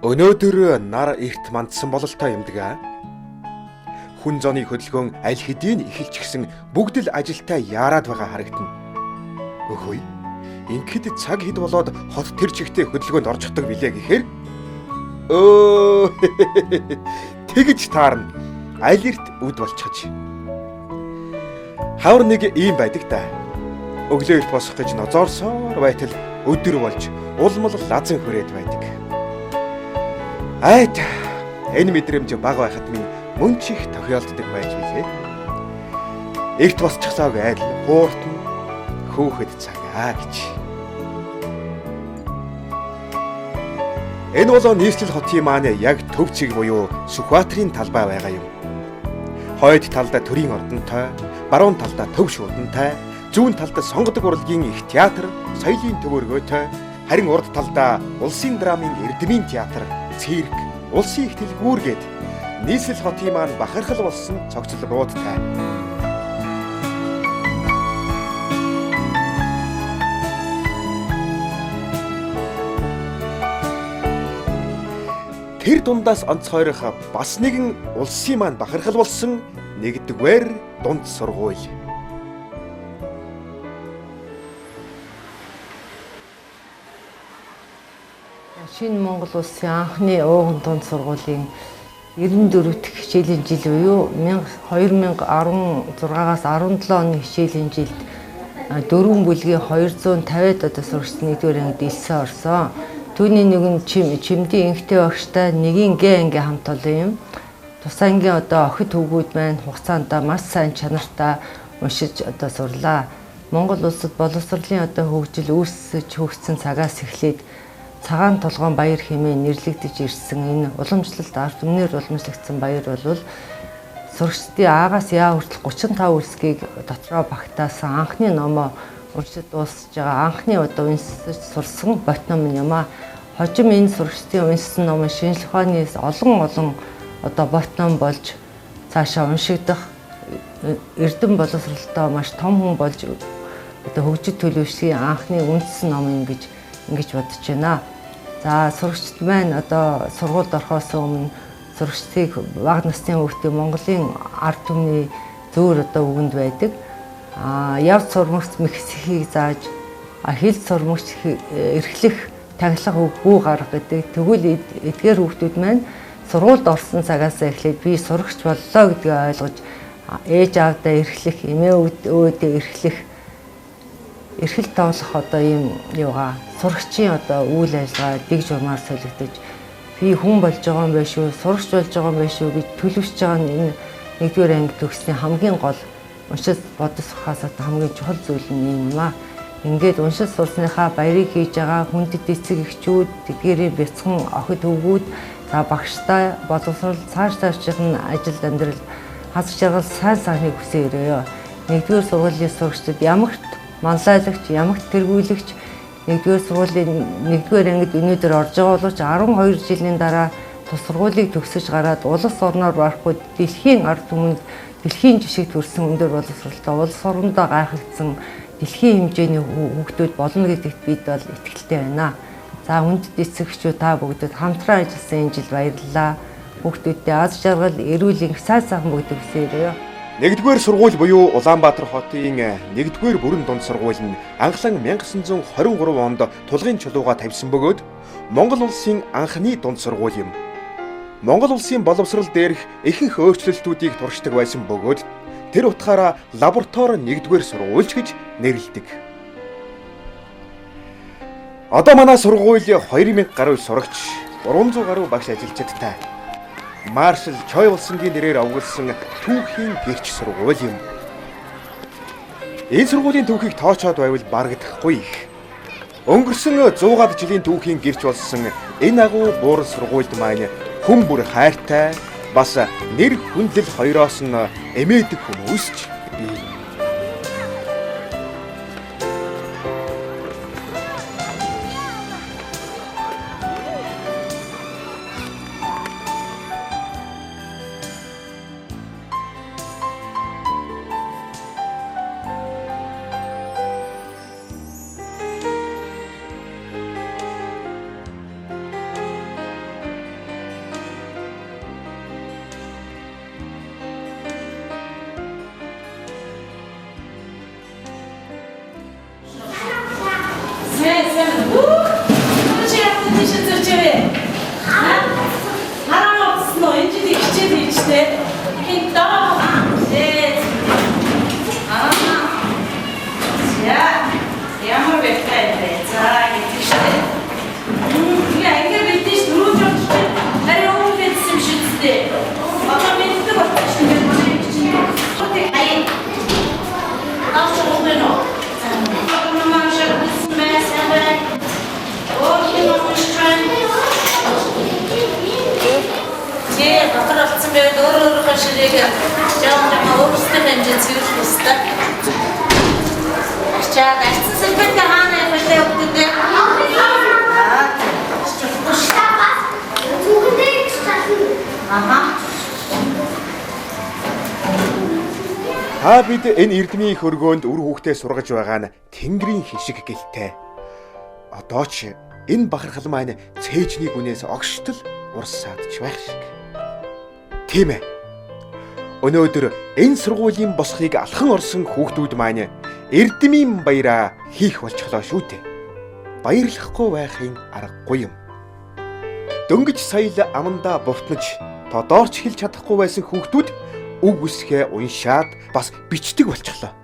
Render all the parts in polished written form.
Өнөөдөр нар эрт мандсан бололтой юмдаг. Хүн зооны хөдөлгөөн аль хэдийн эхэлж гисэн бүгд л ажилдаа яарад байгаа харагдана. Өхөө. Ингээд цаг хэд болоод хот тэр чигтээ хөдөлгөөнд орчихдог билээ гэхээр тэгж таарна. Аль эрт үд болчихж. Хавар нэг ийм байдаг да. Өглөө эрт босох гэж нозоорсоор байтал өдөр болж улмал лазан хүрээд байдаг. Айт энэ мэдрэмж бага байхад минь мөн ч их тохиолддог байж билээ. Эрт босчихлоо гэж хууртан хөөхөд цагаа гэж. Энэ бол нийслэл хотын маань яг төв цэг буюу Сүхбаатарын талбай байгаа юм. Хойд талдаа төрийн ордонтой, баруун талдаа төв шуудантай, зүүн талдаа сонгодог урлагийн их театр, соёлын төвөргөөтэй, харин урд талдаа улсын драмын эрдмийн театр, цирк, улсын их дэлгүүр гээд нийслэл хотын маань бахархал болсон цогцлогуудтай. Тэр дундаас онцгойрох бас нэгэн улсын маань бахархал болсон нэгдүгээр дунд сургууль. Шинэ Монгол улсын анхны ууган дунд сургуулийн 94 дахь хичээлийн жил буюу 2016-аас 17 оны хичээлийн жилд 4 бүлгийн 250-д одоо сурагчид нэгдүгээр ангид элсэн орсон. Түүний нэг нь чимдийн инхтэй багштай нэгийн гээ анги хамт олон юм. Тус ангийн одоо охид хөвгүүд маань хугацаанд маш сайн чанартай уншиж одоо сурлаа. Монгол улсад боловсролын одоо хөгжил үүсэж хөгжсөн цагаас эхлээд цагаан толгоон баяр хэмээн нэрлэгдэж ирсэн энэ уламжлалт ард түмнэр уламжлагдсан баяр бол сурагчдын аагаас яа хүртэл 35 үлсгийг дотроо багтаасан анхны номоо уншиж дуусж байгаа анхны одоо уншиж сурсан ботном юм а. Хожим энэ сурагчдын уншсан номын шинжлэх ухааны олон одоо ботном болж цаашаа уншигдах эрдэм боловсролтой маш том хүн болж одоо хөгжид төлөвшлийн анхны үндэс ном юм гэж ингэж бодож байна. За сурагчид маань одоо сургуульд орохоос өмнө сурагчдыг бага насны хүүхдийн Монголын ард түмний зөөр одоо үгэнд байдаг. Яв сурмагч мэхсхийг зааж хэл сурмагч эрхлэх таглах үгүй гарга гэдэг. Тэгвэл эдгээр хүүхдүүд маань сургуульд орсон цагаас эхлээд би сурагч боллоо гэдгийг ойлгож ээж аавдаа эрхлэх, эмээ өвдөө эрхлэх, эрхэл тоолох одоо ийм юугаа сурагчийн одоо үйл ажиллагаа дэг журмаар солигдож би хүн болж байгаа юм байна шүү, сурагч болж байгаа юм байна шүү гэж төлөвшөж байгаа нь энэ нэгдүгээр анги төгсний хамгийн гол уншиж бодож сурахаас хамгийн чухал зүйл нь юм аа. Ингээд уншиж сурсныхаа баярыг хийж байгаа хүндэт эцэг эхчүүд, тэдгээрийн бяцхан охид хөвгүүд, за багштай боловсрол цаашдын ажил амьдрал хаз жаргал сайн сайныг хүсээ өрөөё. Нэгдүгээр сургуулийн сурагчдад ямагт манлайлагч, ямагт тэргүүлэгч нэгдүгээр сургуулийн нэгдүгээр ангид өнөөдөр орж байгаа боловч 12 жилийн дараа тус сургуулийг төгсөж гараад улс орноор барахгүй дэлхийн ард түмэнд дэлхийн жишгийг төрсэн өндөр боловсролтой улс орондоо гайхагдсан дэлхийн хэмжээний хүүхдүүд болно гэдэгт бид бол итгэлтэй байна. За хүндэт эцэгчүүд та бүгдд хамтран ажилласан энэ жил баярлалаа. Хүүхдүүдтэй аз жаргал, эрүүл энх сайхан бүгд өсөөрэй. Нэгдүгээр сургууль буюу Улаанбаатар хотын нэгдүгээр бүрэн дунд сургууль нь анхлан 1923 онд тулгын чулууга тавьсан бөгөөд Монгол улсын анхны дунд сургууль юм. Монгол улсын боловсрол дээрх ихэнх өөрчлөлтүүдийг туршдаг байсан бөгөөд тэр утгаараа лаборатори нэгдүгээр сургуульч гэж нэрлэдэг. Одоо манай сургууль 2000 гаруй сурагч, 300 гаруй багш ажилчидтай. Маршал Чойволсонгийн нэрээр овгилсан түүхийн гэрч сургууль юм. Энэ сургуулийн түүхийг тоочоод байвал барагдахгүй их. Өнгөрсөн 100-аад жилийн түүхийн гэрч болсон энэ агуу буур сургуульд маань хүн бүр хайртай, бас нэр хүндлэл хоёроос нь эмээдэг хүмүүс ч бий. тэгээд өөр хаширыг жаахан өөрсдөө хэмжээ цэвэрлэх ёстой. Ачаад альцсан сэлбэрт хаана явахтай өгдөө. Та бид энэ эрдмийн хөргөөнд үр хүүхдээ сургаж байгаа нь Тэнгэрийн хишиг гэлтэй. Одоо ч энэ бахархал маань цээжний гүнээс огшдол урсаадч байх шиг. Тийм ээ. Өнөөдөр энэ сургуулийн босхийг алхан орсон хүүхдүүд маань эрдмийн баяраа хийх болчихлоо шүү дээ. Баярлахгүй байхын аргагүй юм. Дөнгөж сая амандаа бувтнаж тодоорч хэлж чадахгүй байсан хүүхдүүд үг үсгээ уншаад бас бичдэг болчихлоо.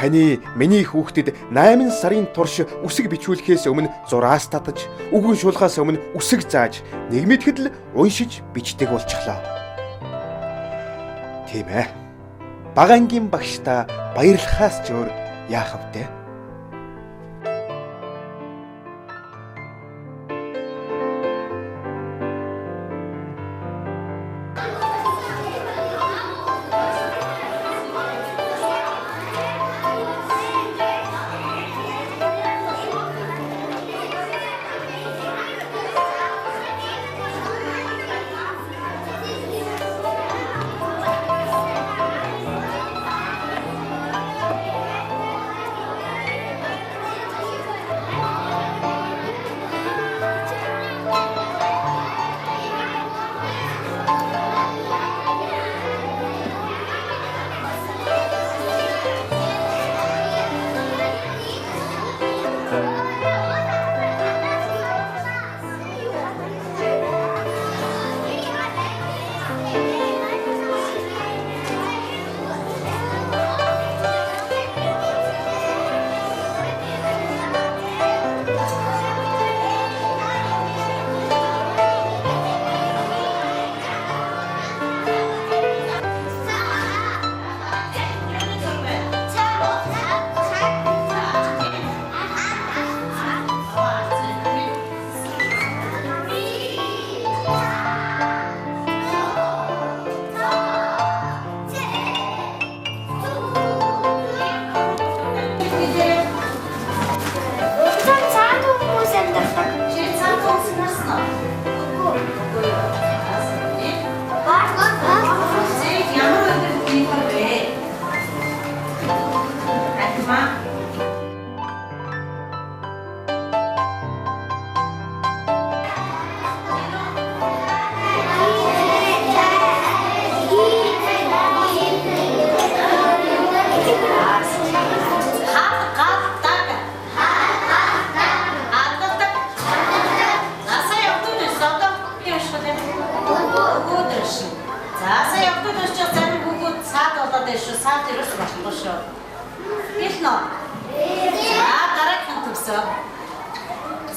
Таны миний хүүхдэд 8 сарын турш үсэг бичүүлэхээс өмнө зураас татаж, үгэн шуулгаас өмнө үсэг зааж, нэгмэтгэд л уншиж бичдэг болчихлоо. Тийм ээ. Багангийн багштай баярлахаас ч өөр яах вэ?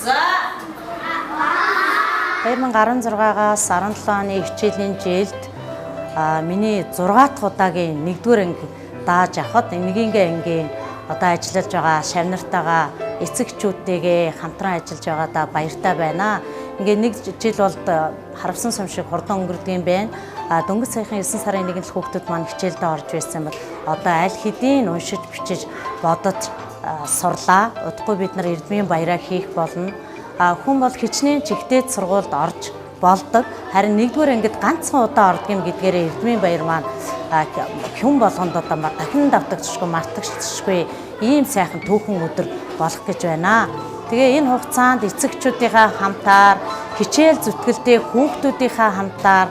За 2016-аас 17 оны хичээлийн жилд миний 6 дахь удаагийн 1-р анги дааж авахд нэгингээ ангийн одоо ажиллаж байгаа шавнартайгаа эцэгчүүдтэйгээ хамтран ажиллаж байгаадаа баяртай байна. Ингээ нэг жил бол харавсан сум шиг хурдан өнгөрдөг юм байна. Дөнгөж саяхан 9 сарын 1-нд хүүхдүүд маань хичээлдээ орж байсан бол одоо аль хэдийн уншиж бичиж бодож сурлаа. Удахгүй бид нар эрдмийн баяраа хийх болно. Хүн бол хичнээн чигтээд сургуульд орж болдог. Харин 1-р ангид ганцхан удаа ордог юм гэдгээр эрдмийн баяр маань хүн болгонд одоо дахин давтагдчихгүй мартагдчихгүй ийм сайхан түүхэн өдөр болох гэж байна. Тэгээ энэ хугацаанд эцэгчүүдийнхээ хамтаар хичээл зүтгэлтэй хүүхдүүдийнхээ хамтаар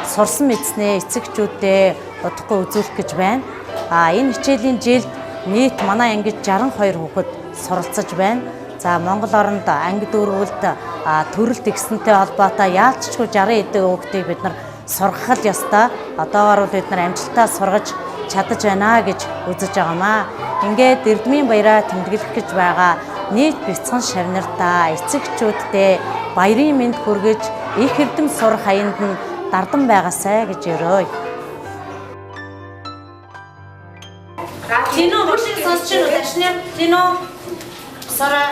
сурсан мэдснээ эцэгчүүдэд удахгүй үзүүлэх гэж байна. Энэ хичээлийн жилд нийт манай ангид 62 хүүхэд суралцаж байна. За Монгол оронд анги дүүргүүлд төрөлт ихсэнтэй холбоотой яалтчгүй 60 эдэн хүүхдийг бид нар сургах ёстой. Одоогоор бид нар амжилтаа сургаж чадаж байна гэж үзэж байгаамаа. Ингээд эрдмийн баяраа тэмдэглэх гэж байгаа нийт бяцхан шавнартаа эцэгчүүдтэй баярын мэнд хүргэж их эрдэм сурах хаянд нь дардан байгаасай гэж өрөөй. Тино машин сонсч нь дашны Тино сара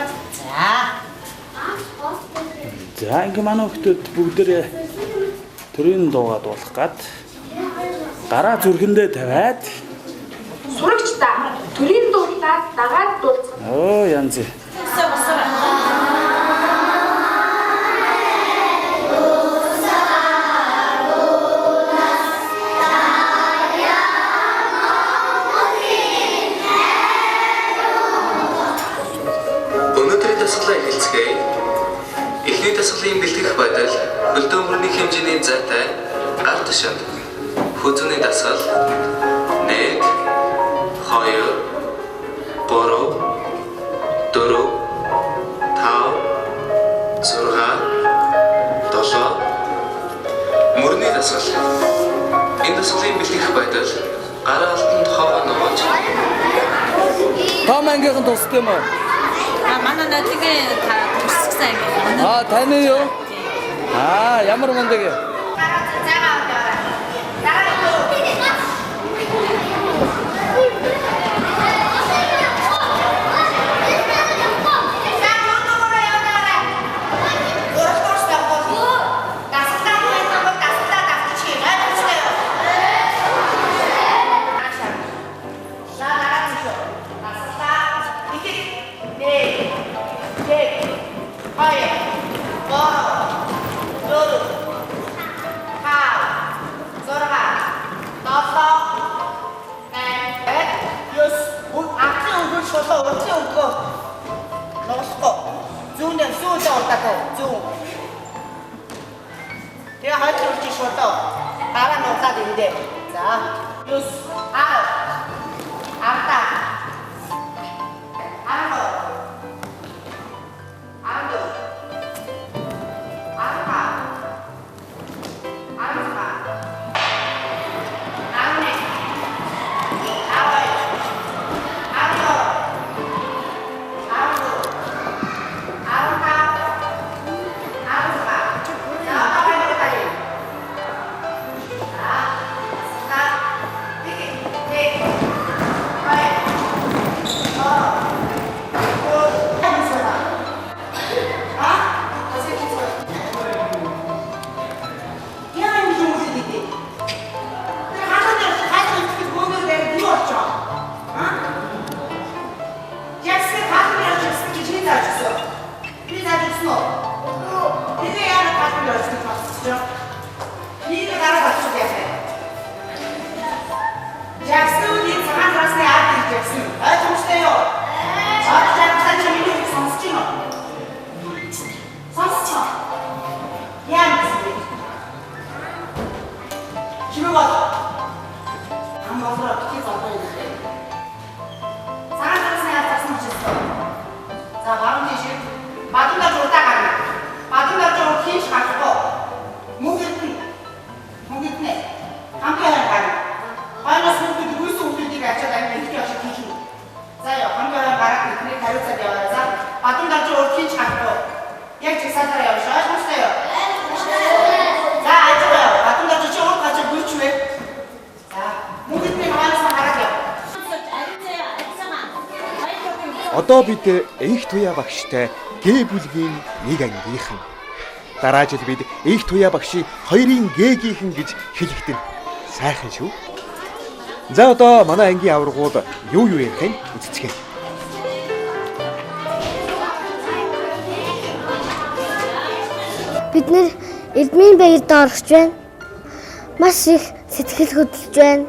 За ингээ манай хүмүүс бүгдээ төрийн дуугаа дуулах гад гараа зүрхэндээ тавиад Сурагч та төрийн дуулаад дагаад дуулцсан. оо янз. Өнөөдрийн дасгалаа эхэлцгээе. Эхний дасгалын бэлтгэх байдал хөлдөөмөрний хэмжээний зайтай ард түшинд хүзүүний дасгал 1 2 3 4 5 6 7 8 мөрний дасгал. Энэ дасгалын бэлтгэх байдал гараа алтанд хаваа ногоож Том ангийнхан тусд юм уу? Манай нотигийн тусгсан юм. Таны юу? Ямар мундаг юм? Тэгээ хойд үрж шуудаа гараа нууцаад индээ. За. 9 Одоо бид Энх Туяа багштай Г бүлгийн нэг ангийнхан. Дараа жил бид Энх Туяа багшийн 2-ын Г-гийнхэн гэж хэлэгдэн. Сайхан шүү. За одоо манай ангийн аваргууд юу ярихыг үзцгээе. Бид нэр Эрдмийн баярд орж байна. Маш их сэтгэл хөдлөж байна.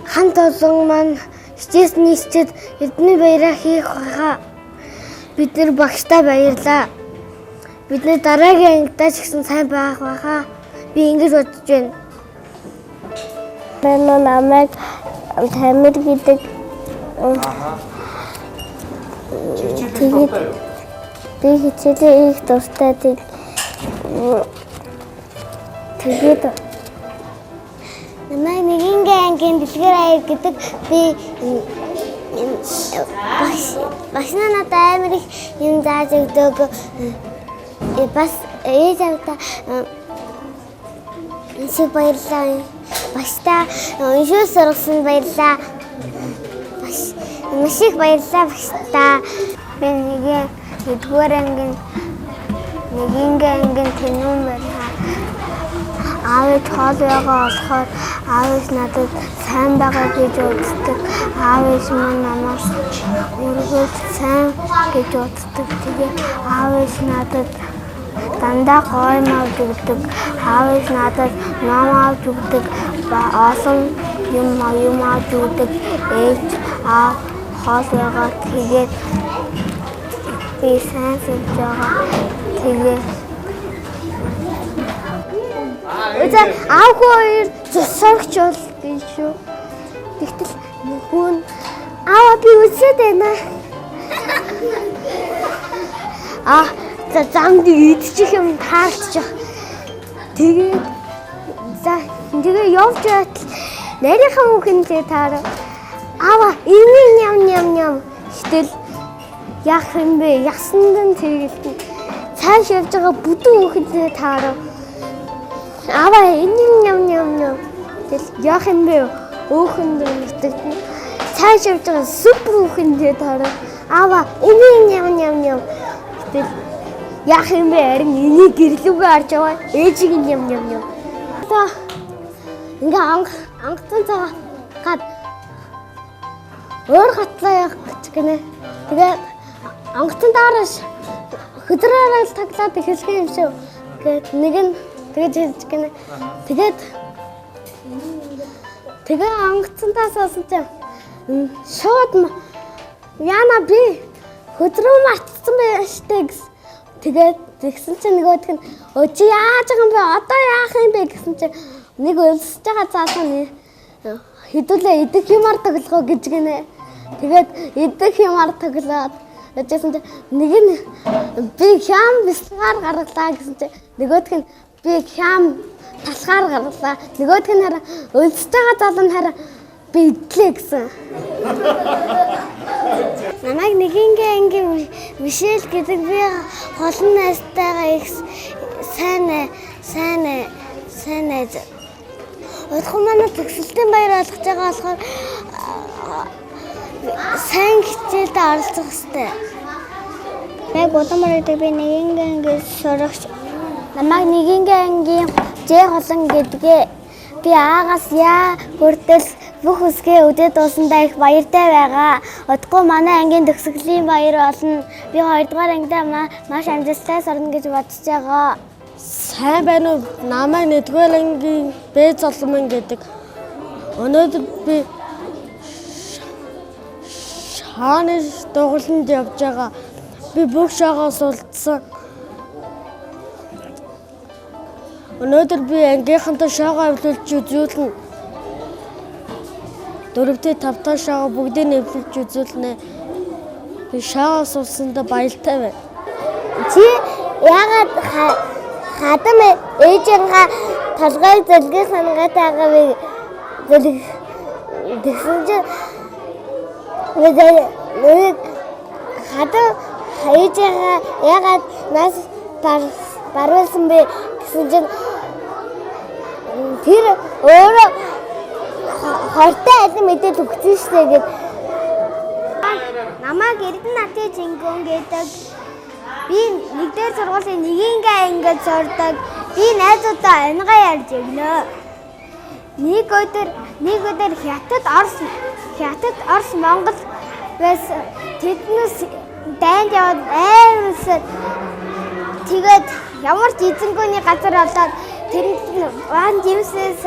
Хамт олон маань хичээсний хичээд Эрдмийн баяраа хийх байхаа бид нар багштай баярлаа. Бид нар дараагийн ангидаа ч гэсэн сайн байх байхаа би ингэж бодож байна. Манай намайг Тамир гэдэг. Би хичээлээ их дуртай. Тэгээд намайг нэгэнгээ ангийн Дэлгэр аяр гэдэг би багш надад амар их юм зааж өгдөг. Бас ээж авта шиг баярлаа. Багштай уншиж сургасан баярлаа. Маш их баярлаа багштай. Би нэгэнгээ ангийн тэнүүн байлаа. Аавч хоол ягаа болохоор аавч надад сайн байгаа гэж үздэг. Аавч минь намайг өргөж сайн гэж үздэг. Тэгээ аавч надад дандаа гоё мав өгдөг. Аавч надад ном авч өгдөг. Олон юм авч өгдөг. Ээж аав хоол ягаа тэгээд би сайн сэж байгаа. Тэгээд Үгүй аавгүй зурагч бол гэж шүү. Тэгтэл хүн аава би үзээд байна. За замд идчих юм таарчих. Тэгээ явж байтал нарийнхан хүүхэнтэй таарав. Аава энэ ням гэтэл яах юм бэ? Ясанд нь тэргэлтэн. Цааш явж байгаа бүдүүн хүүхэнтэй таарав. Аава энэ ням тэл яах юм бэ? Өөхөнд мэтэгдэн. Цааш явж байгаа супер хүүхэндээ таарав. Аава энэ ням тэл яах юм бэ? Харин энийг гэрлүүгээ харж байгаа. Ээжийг ням. Одоо ингээ ангацсан цагаа гад өөр хатлаа явах гэж гинэ. Тэгээд ангацсан даараш хөдрөөрөл таглаад эхэлэх юм шүү. Тэгээд нэг нь тэгээд хэлж гинэ. Тэгээ ангацсантаас олсон чинь шууд яана би хөдрөө мартсан байштай гэсэн. Тэгээд тэгсэн чинь нөгөөдг нь чи яаж байгаа юм бэ? Одоо яах юм бэ гэсэн чинь нэг өлсөж байгаа заасан хэдүүлээ идэх юмар тоглох гэж гинэ. Тэгээд идэх юмар тоглоод яжсэн чинь нэг нь би хям бисгаар гаргалаа гэсэн чинь нөгөөдг нь би хям талхаар гаргалаа. Нөгөөдг нь хараа өлсөж байгаа залуу нь хараа би идлээ гэсэн. Намайг нэгингээ анги Мишель гэдэг би холон найзтайгаа их сайн найз. Удахгүй манай төгсөлтийн баяр болгож байгаа болохоор сайн хичээлд оролцох хэрэгтэй. Яг удамар гэдэг би нэгингээ анги сурагч. Намайг нэгингээ анги Жээ холон гэдгээ. Би аагаас хүртэл бүх үсгээ өдөөд дуусандаа их баяртай байгаа. Удахгүй манай ангийн төгсгөлийн баяр болно. Би 2 дугаар ангидаа маш амжилттай сурна гэж бодож байгаа. Сайн байна уу? Намайг 1 дугаар ангийн Бэ Золмон гэдэг. Өнөөдөр би шааны дугууланд явж байгаа. Би бүх шаагаас улдсан. Өнөөдөр би ангийнхантай шаагаа эвлүүлж үзүүлнэ. 4-5 шаагаа бүгдийг эвлүүлж үзүүлнэ. Би шаагаа суулсандаа баяртай байна. Чи яагаад хадам ээжийнхаа толгойг зөлгөө сангаад байгаа вэ? Тэгсэн чинь хадам ээжийнхаа яагаад нас баруулсан бэ гэсэн чинь тэр өөрөө хортой алин мэдээд өгсөн штэ гэд. Намайг Эрдэнэтэ Жингон гэдэг. Би 1-р сургуулийн 1-ийн ангид сурдаг. Би найзуудаа ангаа ярьж өгнө. Нэг өдөр Хятад Орос Монгол байсан. Тэднээс дайнд яваад аймарсад тэгээд ямар ч эзэнгүүний газар олоод тэрэнд ван жимсээс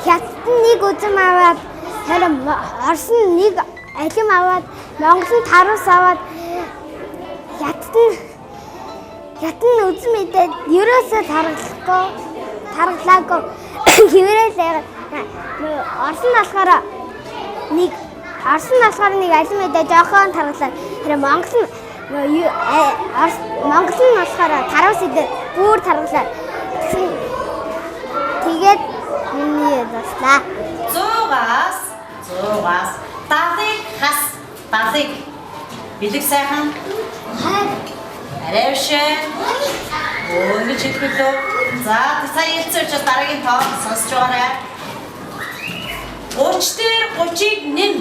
Хятад нэг үзэм аваад харин Орос нэг алим аваад Монгол нь тарус аваад Хятад нь үзэм идээд ерөөсөө таргалаагүй хിവэрэл яагаад Орос нь болохоор нэг алим идээд жоохон таргалаа. Тэр Монгол нь болохоор тарус идээд бүр таргалаа. Тэгээд миний ядлаа. 100-аас 70 бэлэг сайхан арайвшээ өнгөж хэлбэлөө. За сая хэлцэж дараагийн тоо сонсож байгаарай. 30 дээр 30-ыг нэм.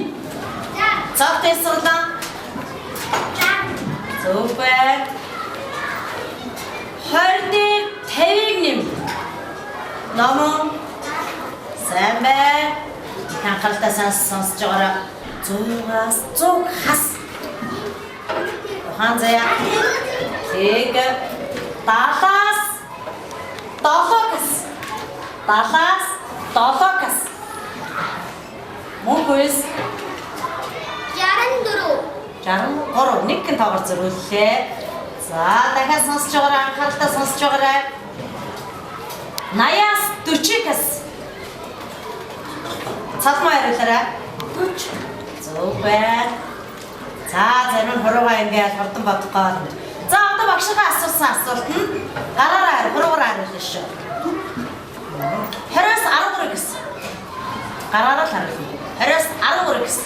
Цог тэсэлэн. Супер. 20 дээр 50-ыг нэм. Номон. Сайн бай. Анхааралтай сонсож байгаараа 100-аас 100 хас. Ухаан заяа. Тэг 70-аас 7 гас. 70-аас 7 гас. Мөнгөс 64 нэг гэн тоогоор зөрүүллээ. За дахиад сонсож байгаараа анхааралтай сонсож байгаараа 80-аас 40 гас. Цалмаа яриулаарай. 40. Зөв байна. За зарим хуруугаа ингээд хурдан бодох гоо. За одоо багшгаа асуусан асуулт нь гараараа хуруугаар хариулна шүү. 20-аас 13 гас. Гараараа хариулна. 20-аас 13 гас.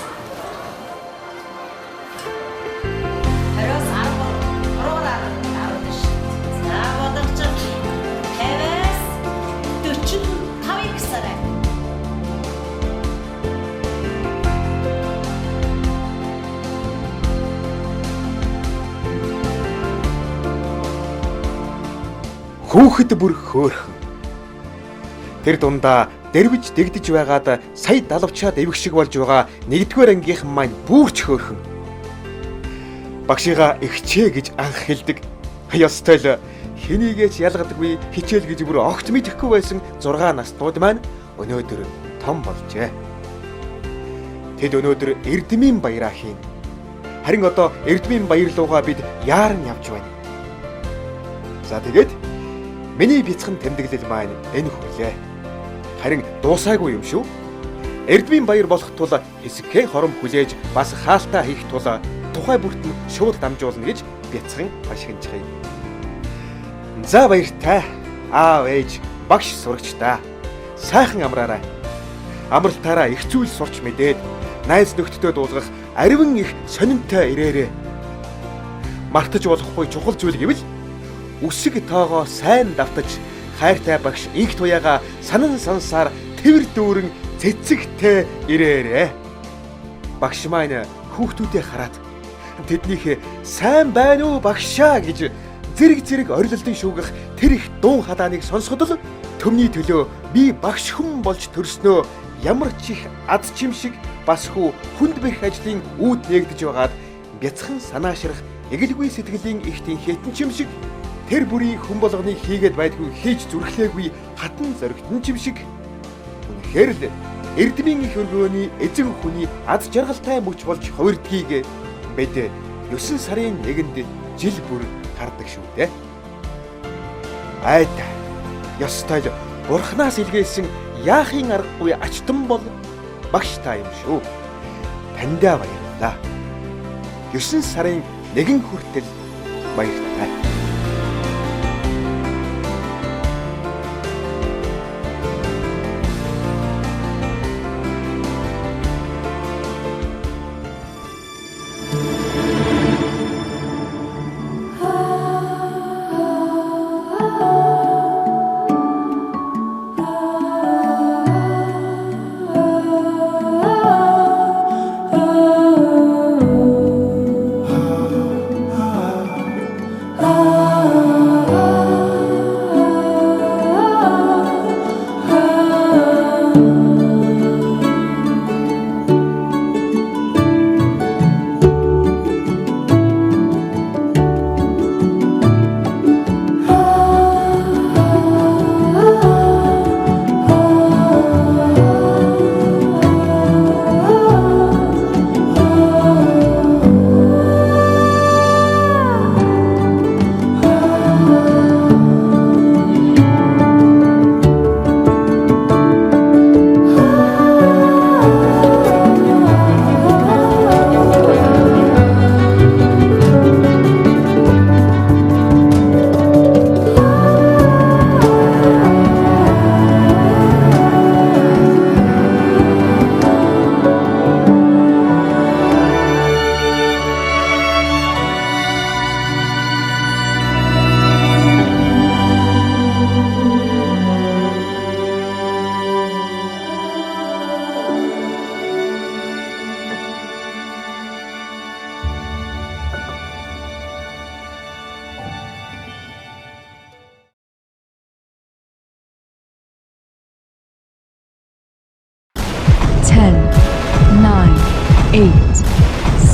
20-аас 13 хуруугаар хариулна шүү. За бодогч 50-аас 45 гасараа. Хүүхэд бүр хөөрхөн. Тэр дундаа дэрвэж дэгдэж байгаад сая далавчаад эвэг шиг болж байгаа 1-р ангийнхан маань бүрч хөөрхөн. Багшигаа ихчээ гэж анх хэлдэг. Ёстой л хэнийгээс ялгадаггүй хичээл гэж бүр огт мэдэхгүй байсан 6 наснууд маань өнөөдөр том болжээ. Тэд өнөөдөр Эрдэмийн баяраа хийн. Харин одоо Эрдэмийн баяр руугаа бид яаран явж байна. За тэгээд миний бяцхан тэмдэглэл маань энэ хүлээ. Харин дуусаагүй юм шүү. Эрдмийн баяр болох тул хэсэгхэн хором хүлээж бас хаалтаа хийх тул тухай бүртэн шууд дамжуулна гэж бяцхан ашиглажээ. За баяртай. Аав ээж, багш сурагчдаа. Сайхан амраарай. Амралтаараа их зүйл сурч мэдээд найз нөхдөдөө дуулгах ариван их сонинтой ирээрээ. Мартаж болохгүй чухал зүйл гэвэл үсэг тоогоо сайн давтаж хайртай багш инх туяагаа санан сансаар тэвэр дүүрэн цэцэгтэй ирээрээ. Багш маань хүүхдүүдээ хараад тэднийхээ сайн байна уу багшаа гэж зэрэг орилолтын шүүгэх тэр их дуун хадааныг сонсоход л төмний төлөө би багш хүн болж төрснөө ямар ч их ад чимшиг бас хүү хүнд бэх ажлын үүд нэгдэж байгаад бяцхан санаашрах эгэлгүй сэтгэлийн ихтийн хэтэн чимшиг тэр бүрийн хүн болгоны хийгээд байдгүй хийж зүрхлээгүй хатан зоригтон чимшиг үнэхээр л Эрдмийн их өргөөний эзэн хүний ад жаргалтай мөч болж хувирдгийг бид 9 сарын 1-нд жил бүр хардаг шүү дээ. Айд ёстой л Бурханаас илгээсэн яахын аргагүй ачтан бол багш та юм шүү. Таньдаа баярлалаа. 9 сарын 1 хүртэл баяртай.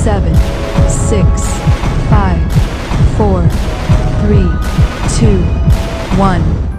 7, 6, 5, 4, 3, 2, 1.